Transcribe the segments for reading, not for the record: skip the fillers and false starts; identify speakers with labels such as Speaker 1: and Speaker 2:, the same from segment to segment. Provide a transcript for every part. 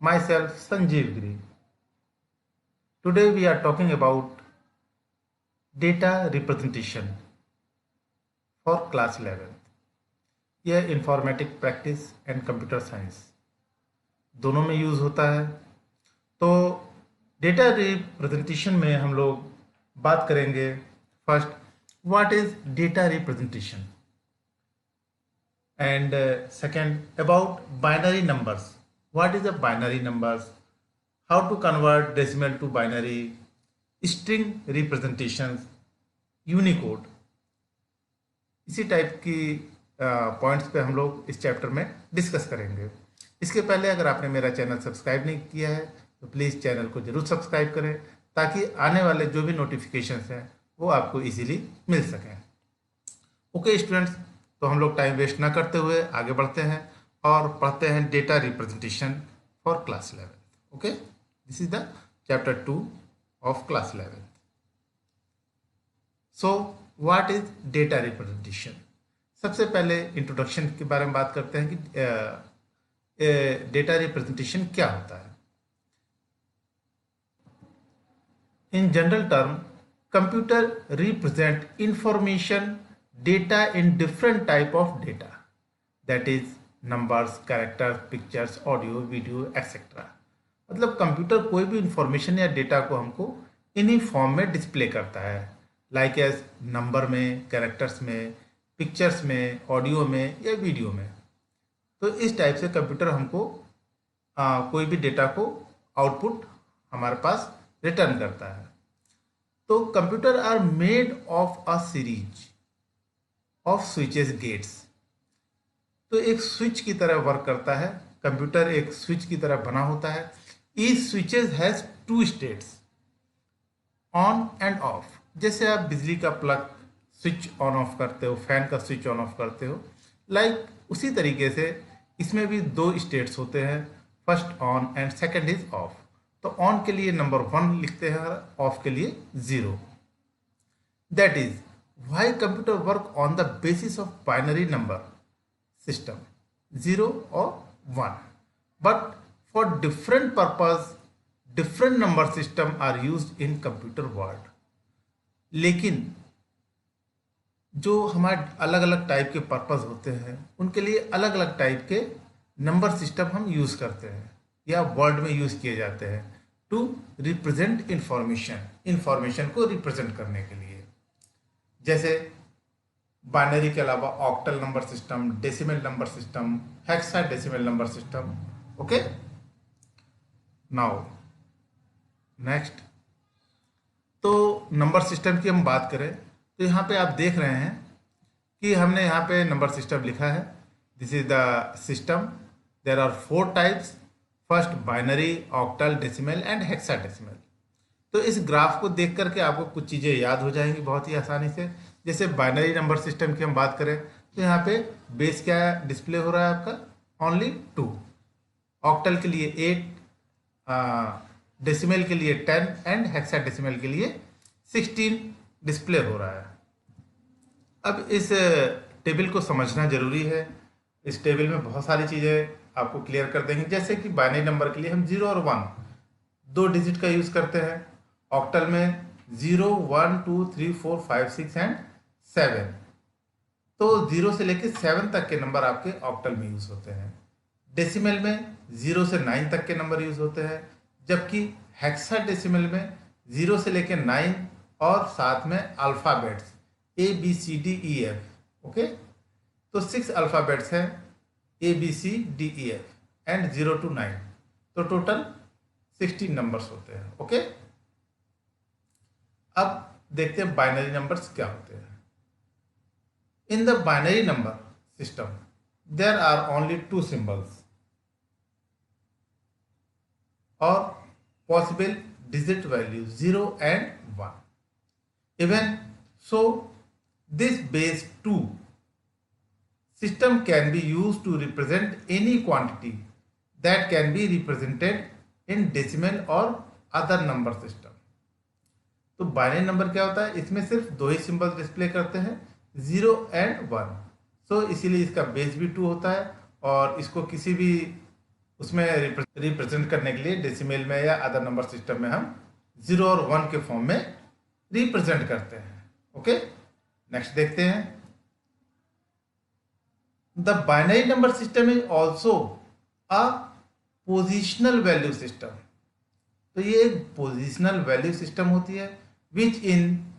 Speaker 1: Myself Sanjeev Giri. Today we are talking about data representation for class 11. यह informatic practice and computer science दोनों में use होता है। तो डेटा रिप्रेजेंटेशन में हम लोग बात करेंगे first what is data representation and second about binary numbers, what is a binary numbers, how to convert decimal to binary, string representation, unicode. इसी टाइप की पॉइंट्स पे हम लोग इस चैप्टर में डिस्कस करेंगे। इसके पहले अगर आपने मेरा चैनल सब्सक्राइब नहीं किया है तो प्लीज़ चैनल को जरूर सब्सक्राइब करें ताकि आने वाले जो भी नोटिफिकेशंस हैं वो आपको इजीली मिल सकें। ओके स्टूडेंट्स, तो हम लोग टाइम वेस्ट ना करते हुए आगे बढ़ते हैं और पढ़ते हैं data representation for class 11। Okay, this is the chapter 2 of class 11। So what is data representation. सबसे पहले इंट्रोडक्शन के बारे में बात करते हैं कि डेटा रिप्रेजेंटेशन क्या होता है। In general term, computer represent information data in different type of data, that is numbers, characters, pictures, audio, video etcetera. मतलब कंप्यूटर कोई भी इंफॉर्मेशन या डेटा को हमको इन्हीं फॉर्म में डिस्प्ले करता है, लाइक एज नंबर में, कैरेक्टर्स में, पिक्चर्स में, ऑडियो में या वीडियो में। तो इस टाइप से कंप्यूटर हमको कोई भी डेटा को आउटपुट हमारे पास रिटर्न करता है। तो computer are made of a series of switches gates. तो एक स्विच की तरह वर्क करता है, कंप्यूटर एक स्विच की तरह बना होता है। Each switches has two states, on and off. जैसे आप बिजली का प्लग स्विच ऑन ऑफ करते हो, फैन का स्विच ऑन ऑफ करते हो, लाइक उसी तरीके से इसमें भी दो स्टेट्स होते हैं, first on and second is of. तो ऑन के लिए नंबर 1 लिखते हैं, ऑफ के लिए 0। That is why computer work on the basis of binary number system 0 और 1, but for different purpose different number system are used in computer world. लेकिन जो हमारे अलग अलग टाइप के पर्पस होते हैं उनके लिए अलग अलग टाइप के नंबर सिस्टम हम यूज़ करते हैं या वर्ड में यूज़ किए जाते हैं टू रिप्रेजेंट इंफॉर्मेशन को रिप्रेजेंट करने के लिए। जैसे बाइनरी के अलावा octal number system, decimal number system, hexadecimal number system. Okay, now next, तो नंबर सिस्टम की हम बात करें तो यहाँ पे आप देख रहे हैं कि हमने यहाँ पे नंबर सिस्टम लिखा है। This is the system, there are 4 types, first binary, octal, decimal and hexadecimal. तो इस ग्राफ को देख करके आपको कुछ चीज़ें याद हो जाएंगी बहुत ही आसानी से। जैसे बाइनरी नंबर सिस्टम की हम बात करें तो यहाँ पे बेस क्या डिस्प्ले हो रहा है आपका, ओनली 2। ऑक्टल के लिए 8, डेसिमल के लिए 10 एंड हेक्साडेसिमल के लिए 16 डिस्प्ले हो रहा है। अब इस टेबल को समझना जरूरी है। इस टेबल में बहुत सारी चीज़ें आपको क्लियर कर देंगे। जैसे कि बाइनरी नंबर के लिए हम 0 और 1 2 डिजिट का यूज़ करते हैं। ऑक्टल में 0, 1, 2, 3, 4, 5, 6 एंड 7। तो 0 से लेकर 7 तक के नंबर आपके ऑक्टल में यूज़ होते हैं। डेसिमल में 0 से 9 तक के नंबर यूज़ होते हैं, जबकि हेक्साडेसिमल में 0 से लेकर 9 और साथ में अल्फ़ाबेट्स ABCDEF। ओके, तो 6 अल्फ़ाबेट्स हैं ABCDEF एंड 0 to 9, तो टोटल 16 नंबर्स होते हैं। ओके, अब देखते हैं बाइनरी नंबर्स क्या होते हैं। In the binary number system there are only 2 symbols और possible digit value 0 and 1। Even so, this base 2 system can be used to represent any quantity that can be represented in decimal or other number system। तो binary number क्या होता है, इसमें सिर्फ 2 ही symbol display करते हैं, 0 and 1। सो इसीलिए इसका बेस भी 2 होता है और इसको किसी भी उसमें रिप्रेजेंट करने के लिए डेसिमल में या अदर नंबर सिस्टम में हम 0 और 1 के फॉर्म में रिप्रेजेंट करते हैं। ओके, नेक्स्ट देखते हैं। The binary number system is also a positional value system. तो ये एक पोजिशनल वैल्यू सिस्टम होती है which in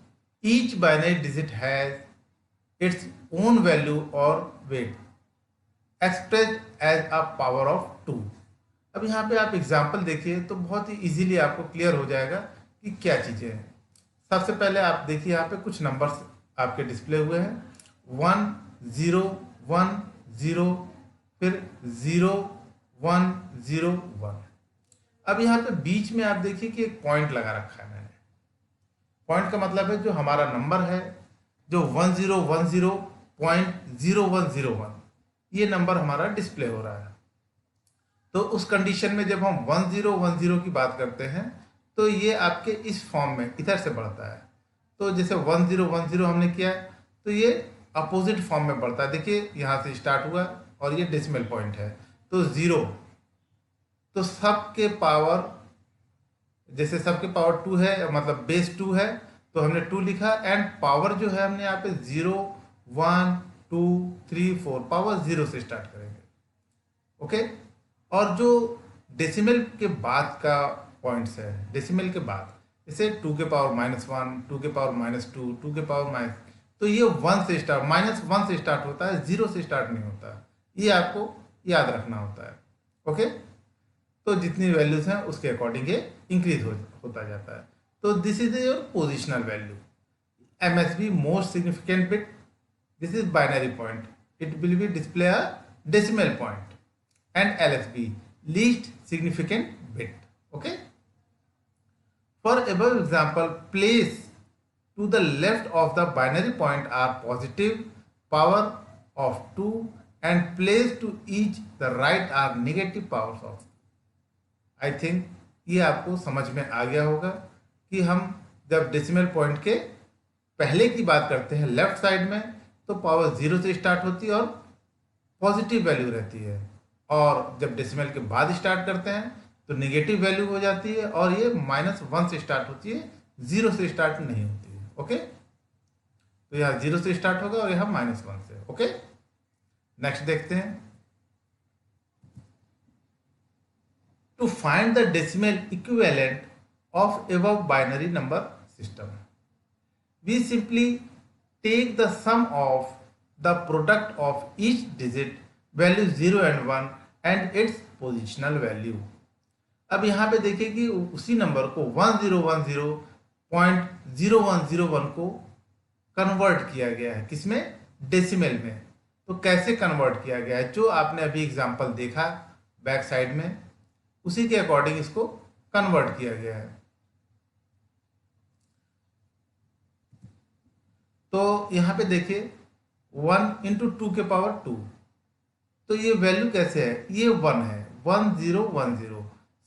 Speaker 1: each binary digit has its own value और weight expressed as a power of 2। अब यहाँ पे आप एग्जाम्पल देखिए तो बहुत ही इजीली आपको क्लियर हो जाएगा कि क्या चीज़ें हैं। सबसे पहले आप देखिए यहाँ पे कुछ नंबर्स आपके डिस्प्ले हुए हैं, 1 0 1 0, फिर 0 1 0 1। अब यहाँ पे बीच में आप देखिए कि एक पॉइंट लगा रखा है मैंने। पॉइंट का मतलब है जो हमारा नंबर है, जो 1010.0101, ये नंबर हमारा डिस्प्ले हो रहा है। तो उस कंडीशन में जब हम 1010 की बात करते हैं तो ये आपके इस फॉर्म में इधर से बढ़ता है। तो जैसे 1010 हमने किया तो ये अपोजिट फॉर्म में बढ़ता है। देखिए यहाँ से स्टार्ट हुआ और ये डेसिमल पॉइंट है, तो 0, तो सबके पावर, जैसे सबके पावर 2 है, मतलब बेस 2 है, तो हमने 2 लिखा, एंड पावर जो है हमने यहाँ पे 0 1 2 3 4 पावर 0 से स्टार्ट करेंगे। ओके, और जो डेसिमल के बाद का पॉइंट्स है, डेसिमल के बाद जैसे 2 के पावर -1, 2 के पावर -2, 2 के पावर माइनस, तो ये 1 से स्टार्ट, -1 से स्टार्ट होता है, 0 से स्टार्ट नहीं होता। ये आपको याद रखना होता है। ओके, तो जितनी वैल्यूज हैं उसके अकॉर्डिंग ये इंक्रीज होता जाता है। तो this is your positional value. MSB most significant bit, this is binary point, it will be display a decimal point, and LSB least significant bit. Okay, for above example, place to the left of the binary point are positive power of 2 and place to each the right are negative powers of 2. I think ये आपको समझ में आ गया होगा कि हम जब decimal point के पहले की बात करते हैं लेफ्ट साइड में, तो पावर 0 से स्टार्ट होती है और पॉजिटिव वैल्यू रहती है, और जब डेसिमल के बाद स्टार्ट करते हैं तो नेगेटिव वैल्यू हो जाती है और ये -1 से स्टार्ट होती है, 0 से स्टार्ट नहीं होती है। ओके, तो यहाँ 0 से स्टार्ट होगा और यहाँ -1 से। ओके, नेक्स्ट देखते हैं। To find the decimal equivalent of above binary number system, we simply take the sum of the product of each digit value 0 and 1 and its positional value. अब यहाँ पे देखिए कि उसी नंबर को 1010.0101 को कन्वर्ट किया गया है, किसमें, डेसिमल में। तो कैसे कन्वर्ट किया गया है, जो आपने अभी एग्जांपल देखा बैक साइड में, उसी के अकॉर्डिंग इसको कन्वर्ट किया गया है। तो यहाँ पे देखिए 1 × 2 के पावर 2, तो ये वैल्यू कैसे है, ये 1 है, 1010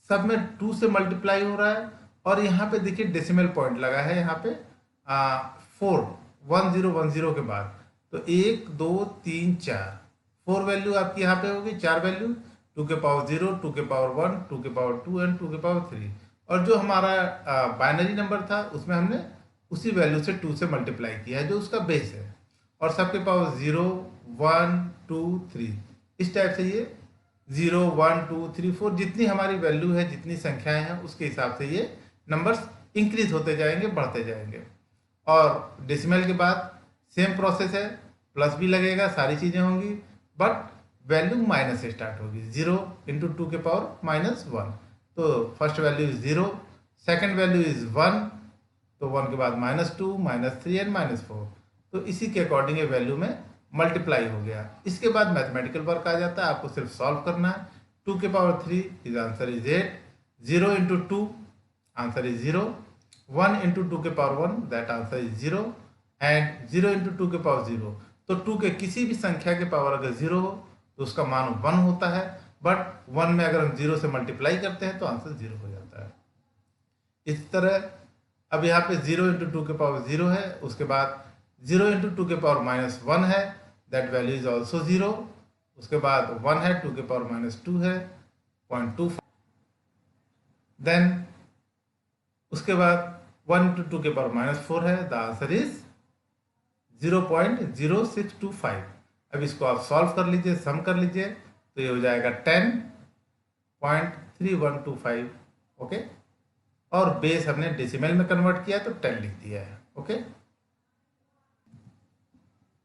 Speaker 1: सब में 2 से मल्टीप्लाई हो रहा है, और यहाँ पे देखिए डेसिमल पॉइंट लगा है यहाँ पे 4, 1010 के बाद, तो 1 2 3 4, 4 वैल्यू आपकी यहाँ पे होगी, 4 वैल्यू, 2 के पावर 0, 2 के पावर 1, 2 के पावर 2 एंड 2 के पावर 3, और जो हमारा बाइनरी नंबर था उसमें हमने उसी वैल्यू से 2 से मल्टीप्लाई किया है जो उसका बेस है, और सबके पावर 0 1 2 3, इस टाइप से ये 0 1 2 3 4 जितनी हमारी वैल्यू है, जितनी संख्याएं हैं, उसके हिसाब से ये नंबर्स इंक्रीज होते जाएंगे, बढ़ते जाएंगे। और डेसिमल के बाद सेम प्रोसेस है, प्लस भी लगेगा, सारी चीज़ें होंगी, बट वैल्यू माइनस से स्टार्ट होगी, 0 × 2 के पावर -1, तो first value is 0, second value is 1, तो 1 के बाद -2 -3 एंड -4, तो इसी के अकॉर्डिंग ये वैल्यू में मल्टीप्लाई हो गया। इसके बाद मैथमेटिकल वर्क आ जाता है, आपको सिर्फ सॉल्व करना है। 2 के power 3 is answer is 8, 0 × 2 answer is 0, 1 × 2 के power 1 that answer is 0, and 0 × 2 के पावर 0, तो 2 के किसी भी संख्या के पावर अगर 0 हो तो उसका मान 1 होता है, बट 1 में अगर हम 0 से मल्टीप्लाई करते हैं तो आंसर 0 हो जाता है। इस तरह अब यहाँ पे 0 × 2 के पावर 0 है, उसके बाद 0 × 2 के पावर -1 है, दैट वैल्यू इज ऑल्सो 0, उसके बाद 1 है, 2 के पावर -2 है, 0.25। देन उसके बाद 1 into 2 के पावर -4 है, द आंसर इज 0.0625। अब इसको आप सॉल्व कर लीजिए, सम कर लीजिए, तो ये हो जाएगा 10.3125। ओके, और बेस हमने डेसिमल में कन्वर्ट किया तो 10 लिख दिया है। ओके,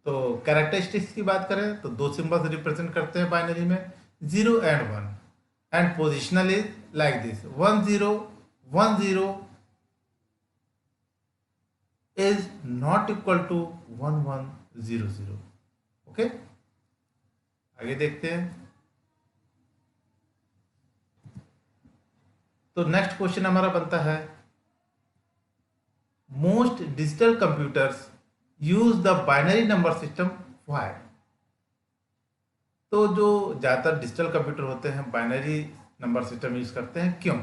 Speaker 1: तो कैरेक्टरिस्टिक्स की बात करें तो दो सिंबल्स रिप्रेजेंट करते हैं बाइनरी में, 0 and 1, and positional is like this, 1 0 1 0 is not equal to 1100। Okay, आगे देखते हैं। तो नेक्स्ट क्वेश्चन हमारा बनता है, most digital computers use the binary number system why. तो जो ज्यादातर डिजिटल कंप्यूटर होते हैं बाइनरी नंबर सिस्टम यूज करते हैं, क्यों?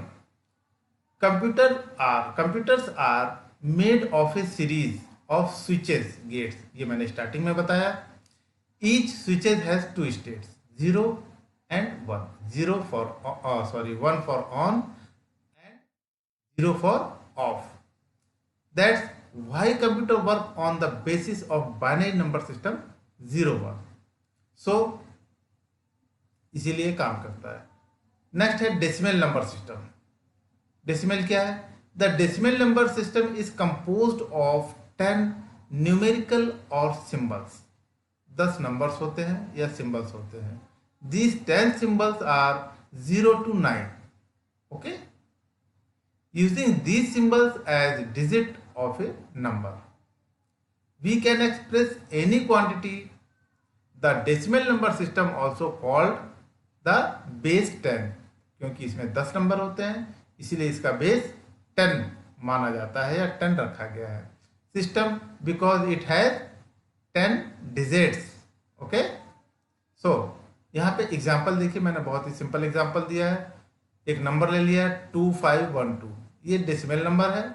Speaker 1: Computers are made of a series of switches gates, ये मैंने स्टार्टिंग में बताया। Each switches has two states, 0 and 1, 1 for on and 0 for off। That's why computer work on the basis of binary number system 0 1। So इसीलिए काम करता है। Next है decimal number system. Decimal क्या है? The decimal number system is composed of 10 numerical और symbols. 10 numbers होते हैं या सिंबल्स होते हैं। These 10 symbols are 0 to 9। Okay? Using these symbols as digit of a number, we can express any quantity। The decimal number system also called the base 10, क्योंकि इसमें 10 number होते हैं इसीलिए इसका बेस 10 माना जाता है या 10 रखा गया है। System because it has 10 digits. Okay, so यहाँ पे एग्जाम्पल देखिए, मैंने बहुत ही सिंपल एग्जाम्पल दिया है। एक नंबर ले लिया है 2512, ये डेसिमल नंबर है।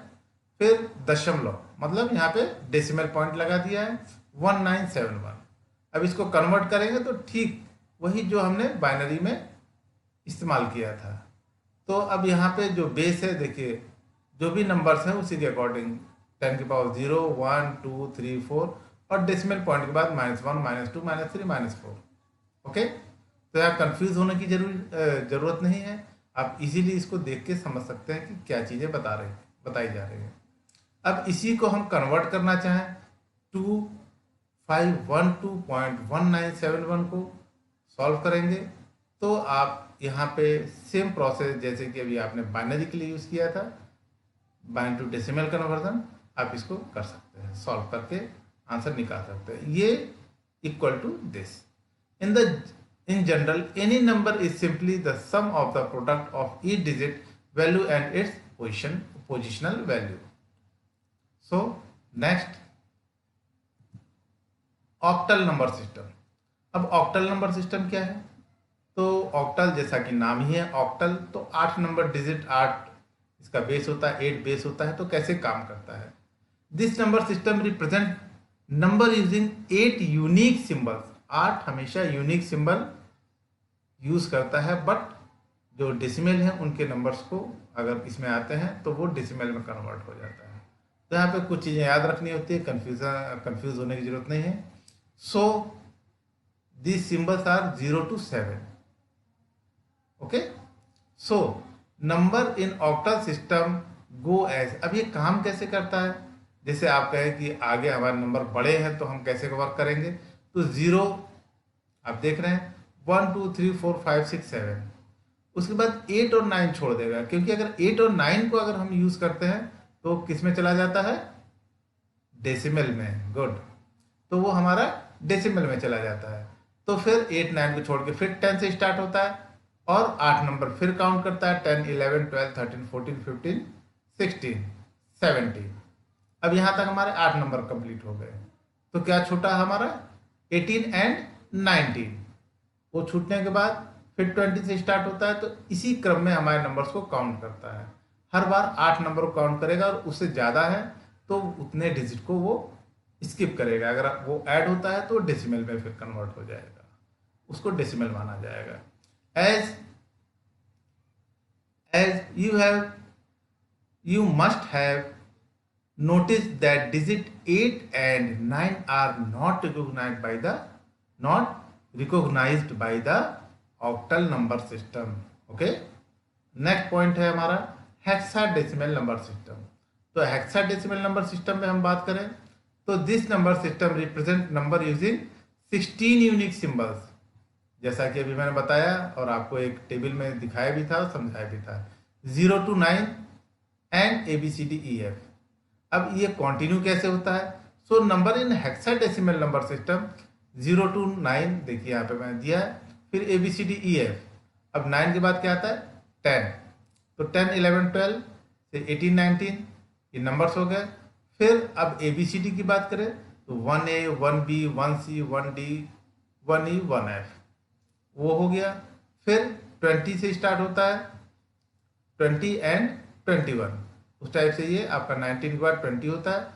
Speaker 1: फिर दशमलव, मतलब यहाँ पे डेसिमल पॉइंट लगा दिया है 1971। अब इसको कन्वर्ट करेंगे तो ठीक वही जो हमने बाइनरी में इस्तेमाल किया था। तो अब यहाँ पे जो बेस है देखिए, जो भी नंबर्स हैं उसी के अकॉर्डिंग 10 की पावर 0 1 2 3 4 और डेसिमल पॉइंट के बाद -1 -2 -3 -4। ओके, तो यहाँ कंफ्यूज होने की जरूरत नहीं है। आप इजीली इसको देख के समझ सकते हैं कि क्या चीज़ें बताई जा रही हैं। अब इसी को हम कन्वर्ट करना चाहें 2512.1971 को सॉल्व करेंगे तो आप यहाँ पे सेम प्रोसेस जैसे कि अभी आपने बाइनरी के लिए यूज़ किया था, बाइनरी टू डेसिमल कन्वर्जन, आप इसको कर सकते हैं, सॉल्व करके आंसर निकाल सकते हैं। ये equal to this. In general, any number is simply the sum of the product of each digit value and its positional value। So next, octal number system. अब ऑक्टल नंबर सिस्टम क्या है? तो octal जैसा कि नाम ही है octal, तो 8 number digit, 8 इसका बेस होता है, 8 बेस होता है। तो कैसे काम करता है? This number system represent number using 8 unique symbols. 8 हमेशा यूनिक सिंबल यूज करता है, बट जो डेसिमल हैं उनके नंबर्स को अगर इसमें आते हैं तो वो डेसिमल में कन्वर्ट हो जाता है। तो यहाँ पे कुछ चीज़ें याद रखनी होती है, कंफ्यूज होने की जरूरत नहीं है। So these symbols are 0 to 7। Okay, so number in octal system go as. अब ये काम कैसे करता है? जैसे आप कहें कि आगे हमारे नंबर बड़े हैं तो हम कैसे वर्क करेंगे? तो 0 आप देख रहे हैं 1 2 3 4 5 6 7, उसके बाद 8 और 9 छोड़ देगा, क्योंकि अगर 8 और 9 को अगर हम यूज करते हैं तो किस में चला जाता है? डेसिमल में। गुड, तो वो हमारा डेसिमल में चला जाता है। तो फिर 8 9 को छोड़ के फिर 10 से स्टार्ट होता है और 8 नंबर फिर काउंट करता है, 10 11 12 13 14 15 16 17। अब यहां तक हमारे 8 नंबर कंप्लीट हो गए। तो क्या छूटा हमारा? 18 एंड 19। वो छूटने के बाद फिर 20 से स्टार्ट होता है। तो इसी क्रम में हमारे नंबर्स को काउंट करता है। हर बार 8 नंबर को काउंट करेगा और उससे ज़्यादा है तो उतने डिजिट को वो स्किप करेगा। अगर वो ऐड होता है तो डेसिमल में फिर कन्वर्ट हो जाएगा, उसको डेसिमल माना जाएगा। As as you must have noticed that digit 8 and 9 are not recognized by the octal number system. Okay, next point है हमारा हेक्साडेसिमल नंबर सिस्टम। तो हेक्साडेसिमल नंबर सिस्टम में हम बात करें तो this number system represent number using 16 unique symbols, जैसा कि अभी मैंने बताया और आपको एक टेबल में दिखाया भी था और समझाया भी था, 0 to 9 एंड ABCDEF। अब ये कंटिन्यू कैसे होता है? सो number in hexadecimal number system 0 to 9, देखिए यहाँ पे मैंने दिया है, फिर ABCDEF। अब 9 के बाद क्या आता है? 10। तो 10, 11, 12 से 18, 19 ये नंबर्स हो गए। फिर अब ABCD की बात करें तो 1A, 1B, 1C, 1D, 1E, 1F वो हो गया। फिर 20 से स्टार्ट होता है, 20 एंड 21, उस टाइप से ये आपका 19 के बाद 20 होता है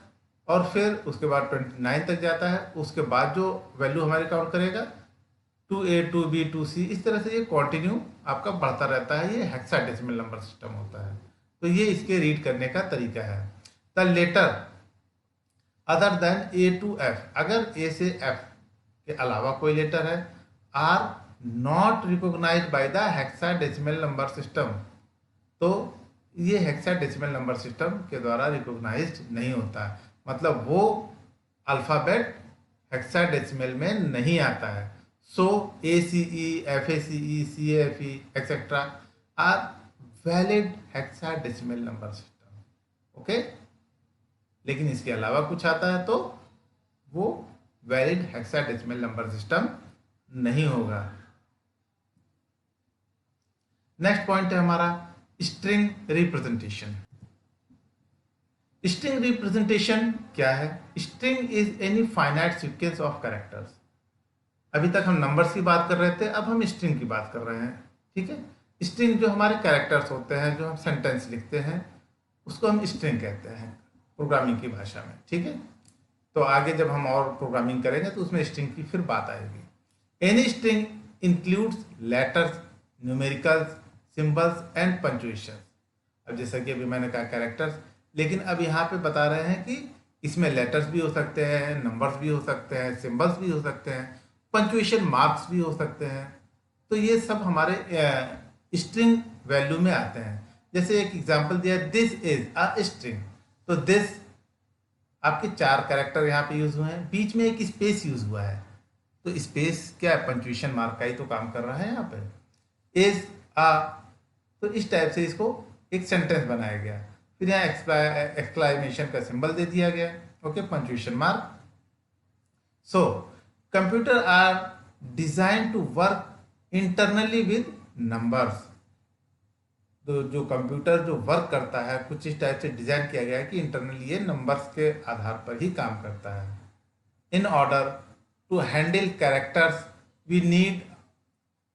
Speaker 1: और फिर उसके बाद 29 तक जाता है। उसके बाद जो वैल्यू हमारे काउंट करेगा 2A, 2B, 2C, इस तरह से ये कंटिन्यू आपका बढ़ता रहता है। ये हेक्साडेसिमल नंबर सिस्टम होता है। तो ये इसके रीड करने का तरीका है। The letter other than A to F, अगर A से F के अलावा कोई लेटर है, are not recognised by the hexadecimal number system, तो ये हेक्साडेसिमल नंबर सिस्टम के द्वारा रिकॉग्नाइज्ड नहीं होता है, मतलब वो अल्फाबेट हेक्साडेसिमल में नहीं आता है। So ACE, FACE, CAFE etcetera are valid hexadecimal number system. Okay, लेकिन इसके अलावा कुछ आता है तो वो वैलिड हेक्साडेसिमल नंबर सिस्टम नहीं होगा। नेक्स्ट पॉइंट है हमारा स्ट्रिंग रिप्रेजेंटेशन। स्ट्रिंग रिप्रेजेंटेशन क्या है? String is any finite sequence of characters. अभी तक हम नंबर्स की बात कर रहे थे, अब हम स्ट्रिंग की बात कर रहे हैं। ठीक है, स्ट्रिंग जो हमारे कैरेक्टर्स होते हैं, जो हम सेंटेंस लिखते हैं, उसको हम स्ट्रिंग कहते हैं प्रोग्रामिंग की भाषा में। ठीक है, तो आगे जब हम और प्रोग्रामिंग करेंगे तो उसमें स्ट्रिंग की फिर बात आएगी। Any string includes letters, numericals, symbols and punctuation. अब जैसा कि अभी मैंने कहा कैरेक्टर्स, लेकिन अब यहाँ पे बता रहे हैं कि इसमें लेटर्स भी हो सकते हैं, नंबर्स भी हो सकते हैं, सिंबल्स भी हो सकते हैं, पंक्चुएशन मार्क्स भी हो सकते हैं। तो ये सब हमारे स्ट्रिंग वैल्यू में आते हैं। जैसे एक एग्जांपल दिया, दिस इज अ स्ट्रिंग, तो दिस आपके 4 कैरेक्टर यहाँ पे यूज हुए हैं, बीच में एक स्पेस यूज हुआ है, तो स्पेस क्या है? पंक्चुएशन मार्क का ही तो काम कर रहा है यहाँ पे। इज आ, तो इस टाइप से इसको एक सेंटेंस बनाया गया। फिर यहाँ एक्सक्लेमेशन का सिंबल दे दिया गया, okay, punctuation mark. So computer are design to work internally with numbers. तो जो कंप्यूटर जो वर्क करता है, कुछ इस टाइप से डिजाइन किया गया है कि इंटरनली ये नंबर्स के आधार पर ही काम करता है। In order to handle characters we need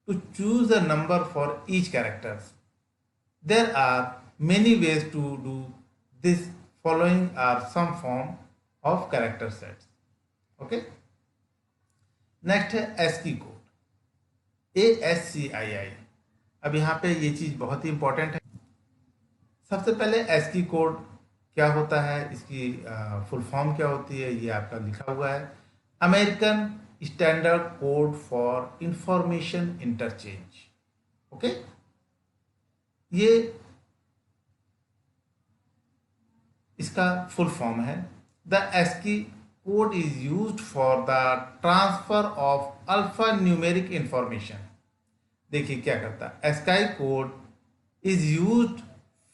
Speaker 1: to choose a number for each characters. There are many ways to do this. Following are some form of character sets. Okay. Next है ASCII code, ASCII। अब यहाँ पे ये चीज बहुत ही important है। सबसे पहले ASCII कोड क्या होता है, इसकी फुल फॉर्म क्या होती है, ये आपका लिखा हुआ है, American standard code for information interchange. Okay, ये इसका फुल फॉर्म है। The ASCII code is used for the transfer of alpha numeric information. देखिए क्या करता है, ASCII code is used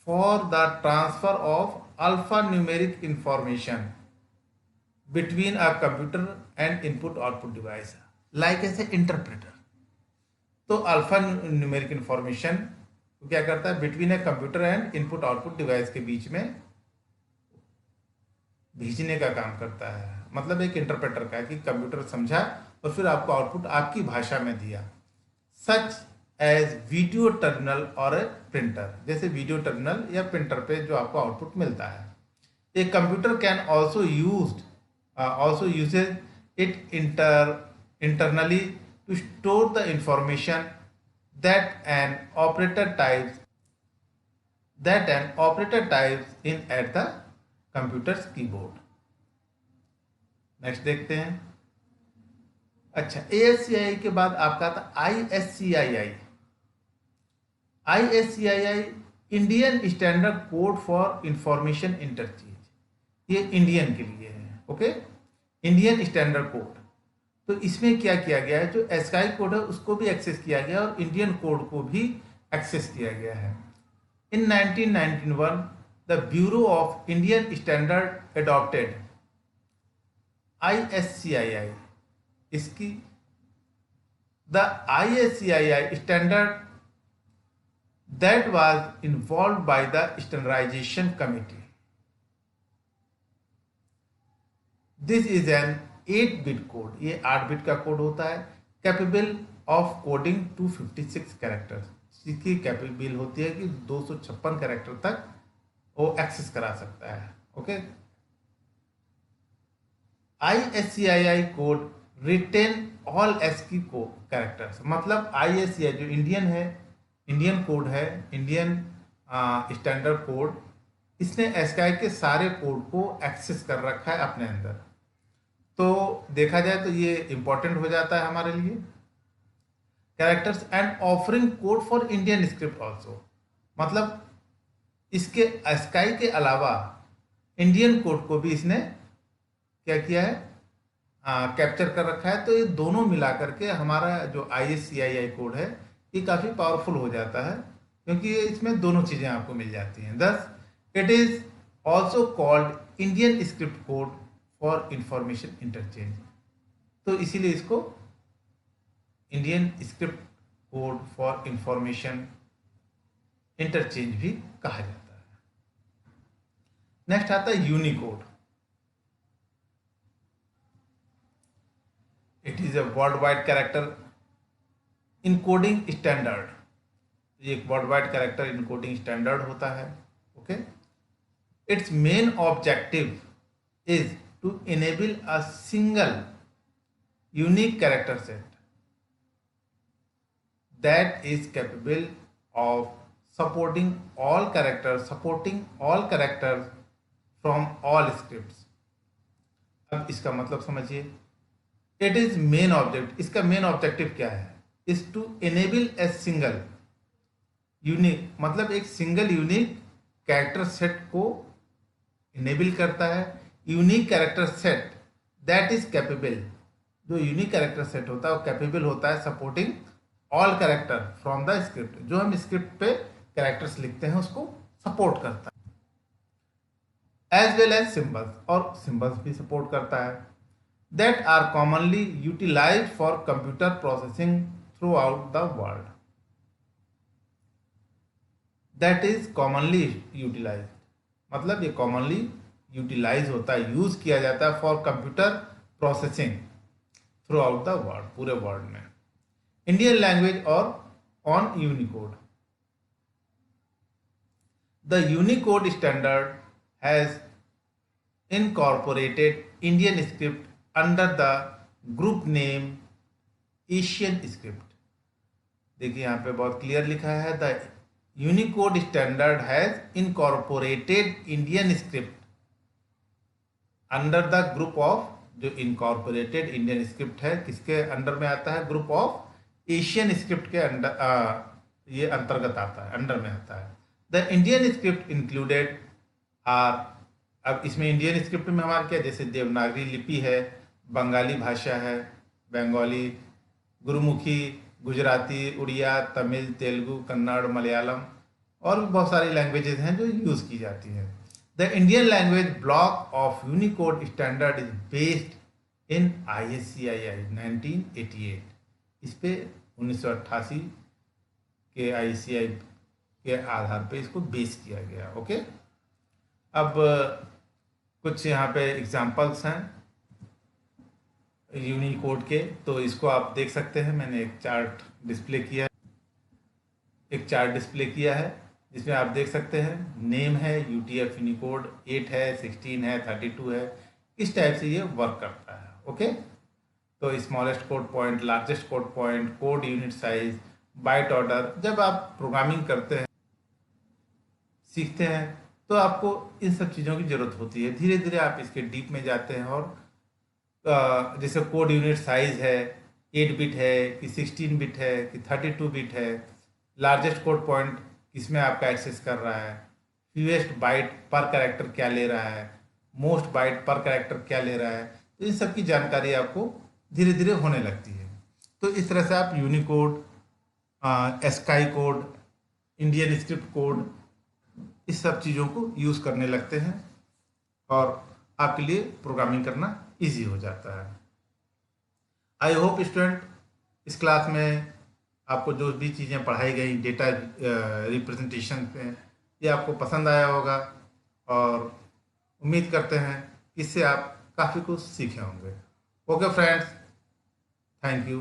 Speaker 1: for the transfer of alpha numeric information between a computer and input output device like as a interpreter। तो alpha numeric information क्या करता है, between a computer and input output device के बीच में भेजने का काम करता है। मतलब एक इंटरप्रेटर का है कि कंप्यूटर समझा और फिर आपको आउटपुट आपकी भाषा में दिया। सच एज वीडियो टर्मिनल और ए प्रिंटर, जैसे वीडियो टर्मिनल या प्रिंटर पे जो आपको आउटपुट मिलता है। A computer can also uses it internally to store the information that an operator types that an operator types in at the computer's keyboard. Next देखते हैं। अच्छा, ASCII के बाद आपका था ISCII। ISCII Indian standard code for information interchange, ये Indian के लिए है। Okay, Indian standard code. तो इसमें क्या किया गया है, जो एस्काई कोड है उसको भी एक्सेस किया गया और इंडियन कोड को भी एक्सेस किया गया है। इन 1991 the bureau of Indian standard adopted ISCII। इसकी the ISCII standard that was involved by the standardization committee. This is an 8-bit code, ये 8 बिट का कोड होता है, कैपेबल ऑफ कोडिंग 256 कैरेक्टर्स, इसकी कैपेबल होती है कि 256 कैरेक्टर तक वो एक्सेस करा सकता है। Okay, ISCII code retain all ASCII को कैरेक्टर्स, मतलब ISCII जो इंडियन है, इंडियन कोड है, इंडियन स्टैंडर्ड कोड, इसने एस्काई के सारे कोड को एक्सेस कर रखा है अपने अंदर। तो देखा जाए तो ये इंपॉर्टेंट हो जाता है हमारे लिए। Characters and offering code for Indian script also, मतलब इसके एस्काई के अलावा इंडियन कोड को भी इसने क्या किया है, कैप्चर कर रखा है। तो ये दोनों मिला करके हमारा जो ISCII कोड है ये काफ़ी पावरफुल हो जाता है, क्योंकि इसमें दोनों चीज़ें आपको मिल जाती हैं। Thus it is also called Indian script code for information interchange, तो इसीलिए इसको Indian script code for information interchange भी कहा जाता है। नेक्स्ट आता है Unicode. It is a world wide character encoding standard, ये एक world wide character encoding standard होता है। Okay, its main objective is to enable a single unique character set that is capable of supporting all characters from all scripts. अब इसका मतलब समझिए, it is main object, इसका main objective क्या है, is to enable a single unique, मतलब एक single unique character set को इनेबल करता है। Unique character set that is capable, जो यूनिक कैरेक्टर सेट होता है वो कैपेबल होता है supporting all character from the script, जो हम स्क्रिप्ट पे कैरेक्टर्स लिखते हैं उसको सपोर्ट करता है। एज वेल एज सिंबल्स, और सिंबल्स भी सपोर्ट करता है। That are commonly utilized for computer processing throughout the world, that is commonly utilized, मतलब ये commonly utilize होता है, यूज किया जाता है for computer processing through out the world, पूरे वर्ल्ड में। इंडियन लैंग्वेज और on Unicode, the Unicode standard has incorporated Indian script under the group name Asian script. देखिए यहाँ पे बहुत क्लियर लिखा है, the Unicode standard has incorporated Indian script under the group of, जो इनकॉर्पोरेटेड इंडियन स्क्रिप्ट है किसके अंडर में आता है, ग्रुप ऑफ एशियन स्क्रिप्ट के अंडर, ये अंतर्गत आता है, अंडर में आता है। The Indian script included are, अब इसमें इंडियन स्क्रिप्ट में हमारे क्या, जैसे देवनागरी लिपि है, बंगाली भाषा है, बंगाली, गुरुमुखी, गुजराती, उड़िया, तमिल, तेलुगु, कन्नड़, मलयालम और भी बहुत सारी लैंग्वेजेस हैं जो यूज़ की जाती हैं। The Indian language block of Unicode standard is based in ISCII 1988, इस पे 1988 के ICI के आधार पे इसको बेस किया गया। ओके, अब कुछ यहाँ पे एग्जांपल्स हैं यूनिकोड के, तो इसको आप देख सकते हैं। मैंने एक चार्ट डिस्प्ले किया है जिसमें आप देख सकते हैं नेम है, UTF यूनिकोड 8 है, 16 है, 32 है, इस टाइप से ये वर्क करता है। ओके, तो smallest code point, largest code point, code unit size, byte order, जब आप प्रोग्रामिंग करते हैं सीखते हैं तो आपको इन सब चीज़ों की ज़रूरत होती है। धीरे धीरे आप इसके डीप में जाते हैं और जैसे कोड यूनिट साइज है 8 बिट है कि 16 बिट है कि 32 बिट है, लार्जेस्ट कोड पॉइंट किसमें आपका एक्सेस कर रहा है, फ्यूएस्ट बाइट पर कैरेक्टर क्या ले रहा है, मोस्ट बाइट पर कैरेक्टर क्या ले रहा है, तो इन सब की जानकारी आपको धीरे धीरे होने लगती है। तो इस तरह से आप Unicode, ASCII code, Indian script code, इस सब चीज़ों को यूज़ करने लगते हैं और आपके लिए प्रोग्रामिंग करना इजी हो जाता है। आई होप स्टूडेंट इस क्लास में आपको जो भी चीज़ें पढ़ाई गई डेटा रिप्रेजेंटेशन पे, ये आपको पसंद आया होगा और उम्मीद करते हैं इससे आप काफ़ी कुछ सीखे होंगे। Okay friends, thank you.